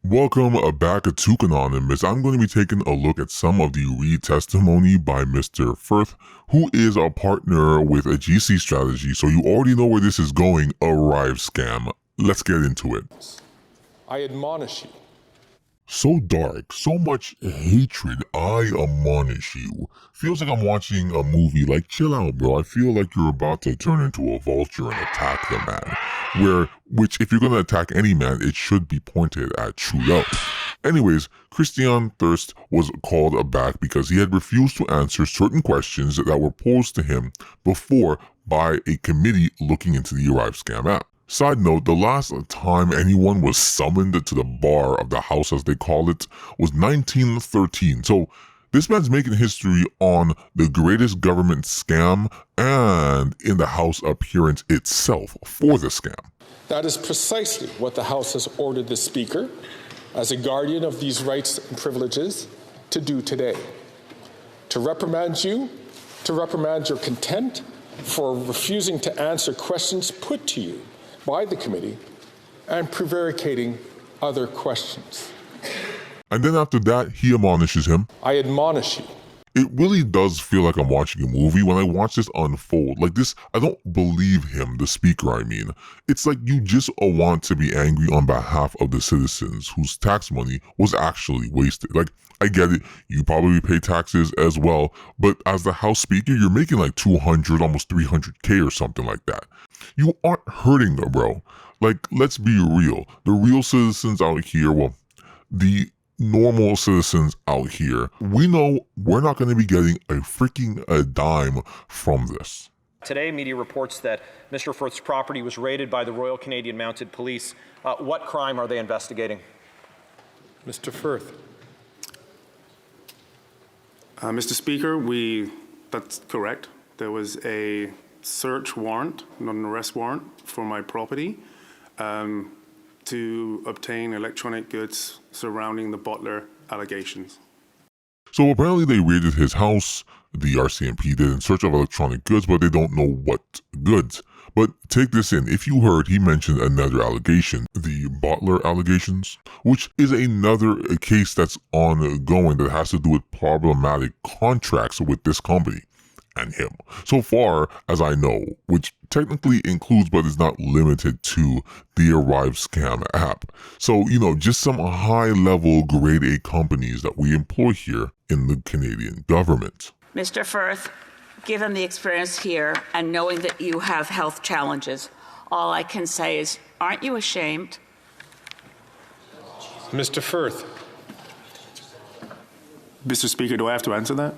Welcome back to Anonymous. I'm going to be taking a look at some of the re-testimony by Mr. Firth, who is a partner with a GC strategy, so you already know where this is going, Arrivecan. Let's get into it. I admonish you. So dark, so much hatred, I admonish you. Feels like I'm watching a movie, like chill out bro, I feel like you're about to turn into a vulture and attack the man. Which if you're gonna attack any man, it should be pointed at Trudeau. Anyways, Christian Thirst was called back because he had refused to answer certain questions that were posed to him before by a committee looking into the Arrivecan app. Side note, the last time anyone was summoned to the bar of the House, as they call it, was 1913. So this man's making history on the greatest government scam and in the House appearance itself for the scam. That is precisely what the House has ordered the Speaker, as a guardian of these rights and privileges, to do today. To reprimand you, to reprimand your contempt for refusing to answer questions put to you by the committee and prevaricating other questions. And then after that, he admonishes him. I admonish you. It really does feel like I'm watching a movie when I watch this unfold. Like this, I don't believe him, the speaker I mean. It's like you just want to be angry on behalf of the citizens whose tax money was actually wasted. Like, I get it, you probably pay taxes as well, but as the House Speaker, you're making like 200, almost 300K or something like that. You aren't hurting them, bro. Like, let's be real. The real citizens out here, well, the normal citizens out here, we know we're not going to be getting a freaking dime from this. Today, media reports that Mr. Firth's property was raided by the Royal Canadian Mounted Police. What crime are they investigating? Mr. Firth. Mr. Speaker, that's correct. There was a search warrant, not an arrest warrant, for my property to obtain electronic goods surrounding the Butler allegations. So apparently they raided his house, the RCMP did, in search of electronic goods, but they don't know what goods. But take this in, if you heard, he mentioned another allegation, the Butler allegations, which is another case that's ongoing that has to do with problematic contracts with this company and him. So far as I know, which technically includes but is not limited to the Arrivecan app. So, just some high-level grade A companies that we employ here in the Canadian government. Mr. Firth, given the experience here and knowing that you have health challenges, all I can say is, aren't you ashamed? Mr. Firth. Mr. Speaker, do I have to answer that?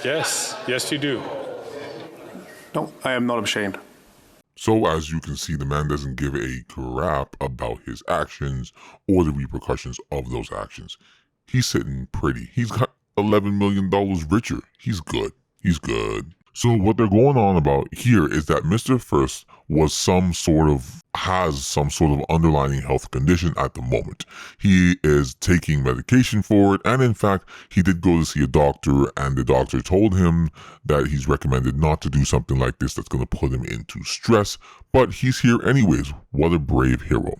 Yes, you do. No, I am not ashamed. So as you can see, the man doesn't give a crap about his actions or the repercussions of those actions. He's sitting pretty. He's got $11 million richer. He's good. So what they're going on about here is that Mr. Firth has some sort of underlying health condition at the moment. He is taking medication for it, and in fact, he did go to see a doctor, and the doctor told him that he's recommended not to do something like this that's going to put him into stress, but he's here anyways. What a brave hero.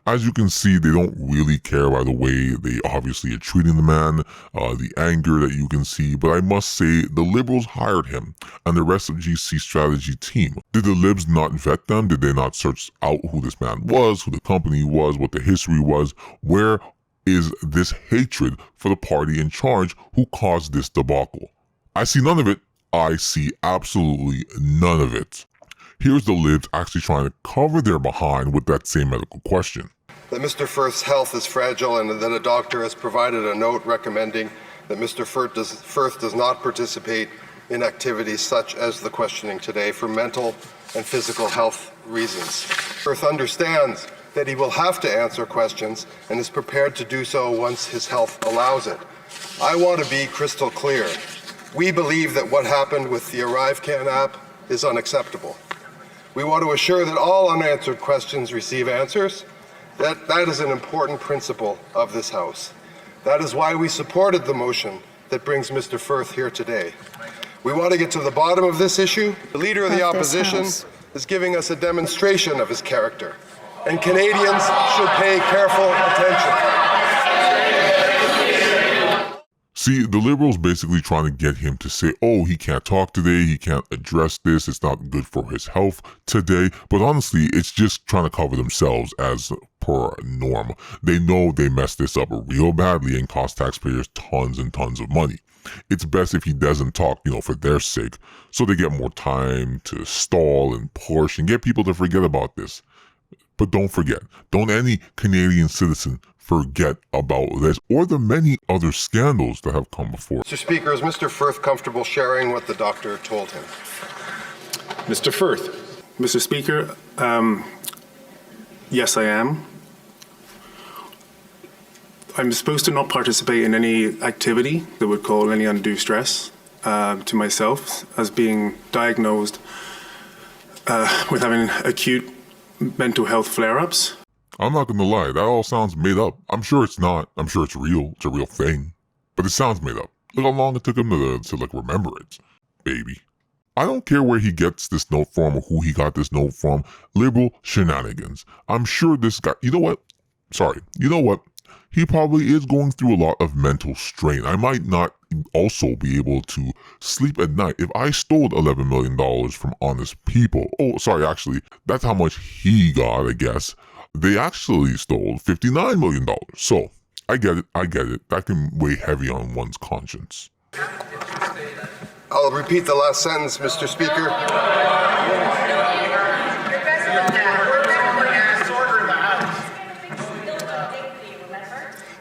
As you can see, they don't really care by the way they obviously are treating the man, the anger that you can see, but I must say the Liberals hired him and the rest of GC strategy team. Did the Libs not vet them? Did they not search out who this man was, who the company was, what the history was? Where is this hatred for the party in charge who caused this debacle? I see none of it. I see absolutely none of it. Here's the Libs actually trying to cover their behind with that same medical question. That Mr. Firth's health is fragile and that a doctor has provided a note recommending that Mr. Firth does not participate in activities such as the questioning today for mental and physical health reasons. Firth understands that he will have to answer questions and is prepared to do so once his health allows it. I want to be crystal clear. We believe that what happened with the Arrivecan app is unacceptable. We want to assure that all unanswered questions receive answers. That is an important principle of this House. That is why we supported the motion that brings Mr. Firth here today. We want to get to the bottom of this issue. The Leader of the Opposition is giving us a demonstration of his character, and Canadians should pay careful attention. See, the Liberals basically trying to get him to say, oh, he can't talk today, he can't address this, it's not good for his health today. But honestly, it's just trying to cover themselves as per norm. They know they messed this up real badly and cost taxpayers tons and tons of money. It's best if he doesn't talk, for their sake, so they get more time to stall and push and get people to forget about this. But don't forget, don't any Canadian citizen forget about this or the many other scandals that have come before. Mr. Speaker, is Mr. Firth comfortable sharing what the doctor told him? Mr. Firth. Mr. Speaker, yes, I am. I'm supposed to not participate in any activity that would cause any undue stress to myself, as being diagnosed with having acute mental health flare-ups. I'm not gonna lie, that all sounds made up. I'm sure it's not. I'm sure it's real. It's a real thing. But it sounds made up. Look how long it took him to remember it. Baby. I don't care where he gets this note from or who he got this note from. Liberal shenanigans. I'm sure this guy, you know what? He probably is going through a lot of mental strain. I might not also be able to sleep at night if I stole $11 million from honest people. Oh, sorry, actually, that's how much he got, I guess. They actually stole $59 million. So, I get it. That can weigh heavy on one's conscience. I'll repeat the last sentence, Mr. Speaker.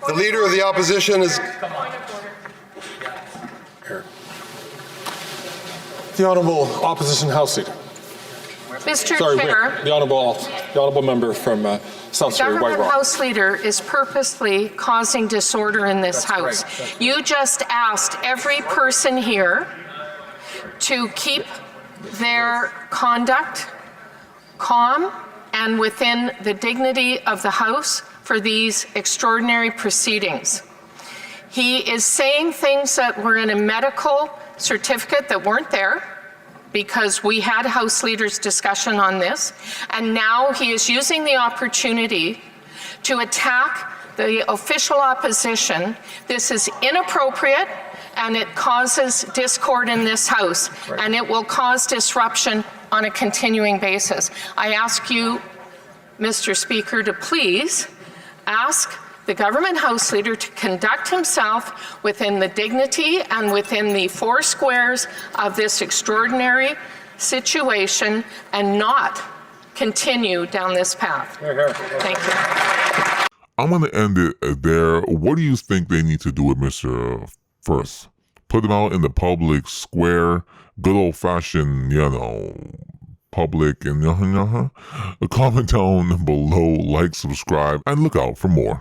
The Leader of the Opposition is... The Honourable Opposition House Leader. Mr. Sorry, Chair, Wick, the honourable member from South Surrey, White Government Rock. House Leader is purposely causing disorder in this House. You just asked every person here to keep their conduct calm and within the dignity of the House for these extraordinary proceedings. He is saying things that were in a medical certificate that weren't there, because we had House Leaders discussion on this, and now he is using the opportunity to attack the official opposition. This is inappropriate, and it causes discord in this House, and it will cause disruption on a continuing basis. I ask you, Mr. Speaker, to please ask the Government House Leader to conduct himself within the dignity and within the four squares of this extraordinary situation and not continue down this path. Thank you. I'm going to end it there. What do you think they need to do with Mr. Firth? Put him out in the public square, good old-fashioned, public, and comment down below, like, subscribe, and look out for more.